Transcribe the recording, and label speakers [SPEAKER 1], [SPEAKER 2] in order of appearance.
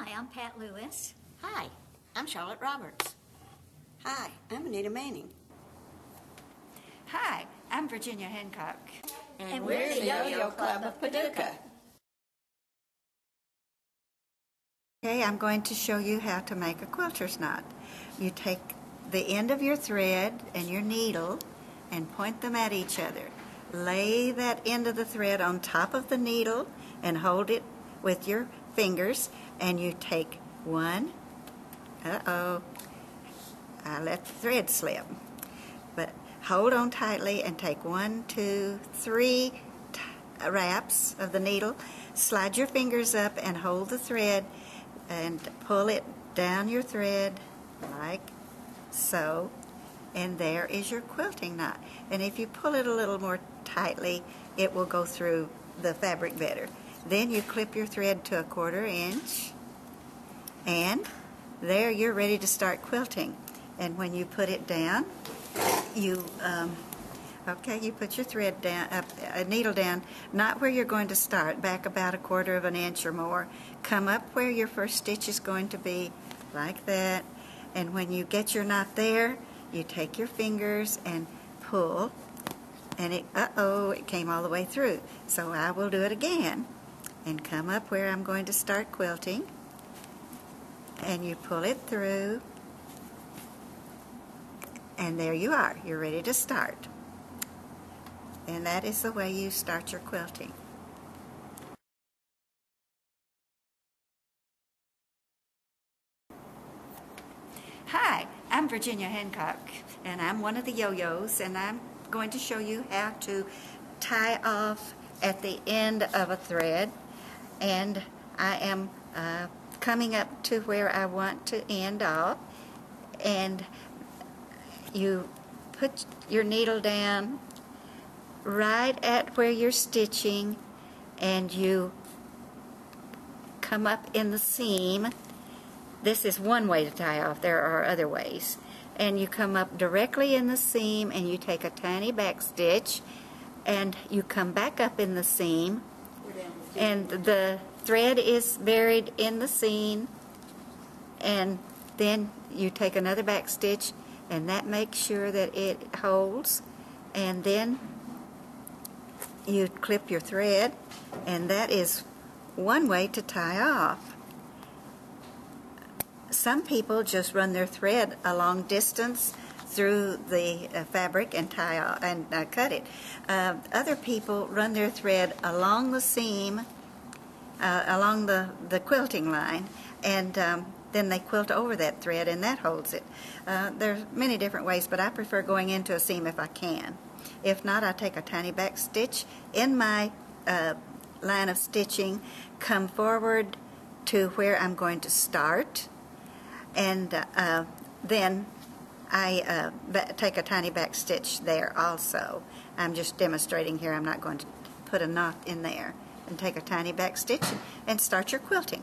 [SPEAKER 1] Hi, I'm Pat Lewis.
[SPEAKER 2] Hi, I'm Charlotte Roberts.
[SPEAKER 3] Hi, I'm Anita Manning.
[SPEAKER 4] Hi, I'm Virginia Hancock.
[SPEAKER 2] And we're the Yo-Yo Club of Paducah.
[SPEAKER 4] Okay, I'm going to show you how to make a quilter's knot. You take the end of your thread and your needle and point them at each other. Lay that end of the thread on top of the needle and hold it with your fingers, and you take one. I let the thread slip. But hold on tightly and take 1, 2, 3 wraps of the needle. Slide your fingers up and hold the thread and pull it down your thread like so. And there is your quilting knot. And if you pull it a little more tightly, it will go through the fabric better. Then you clip your thread to 1/4 inch, and there you're ready to start quilting. And when you put it down, you put your thread down, a needle down, not where you're going to start, back about 1/4 inch or more. Come up where your first stitch is going to be, like that. And when you get your knot there, you take your fingers and pull, and it came all the way through. So I will do it again, and come up where I'm going to start quilting, and you pull it through, and there you are. You're ready to start. And that is the way you start your quilting. Hi, I'm Virginia Hancock, and I'm one of the yo-yos, and I'm going to show you how to tie off at the end of a thread. And I am coming up to where I want to end off, and you put your needle down right at where you're stitching, and you come up in the seam. This is one way to tie off. There are other ways. And you come up directly in the seam, and you take a tiny back stitch, and you come back up in the seam, and the thread is buried in the seam, and then you take another back stitch, and that makes sure that it holds, and then you clip your thread, and that is one way to tie off. Some people just run their thread a long distance through the fabric and tie off and cut it. Other people run their thread along the seam, along the quilting line, and then they quilt over that thread, and that holds it. There's many different ways, but I prefer going into a seam if I can. If not, I take a tiny back stitch in my line of stitching, come forward to where I'm going to start, and then I take a tiny back stitch there also. I'm just demonstrating here. I'm not going to put a knot in there. And take a tiny back stitch and start your quilting.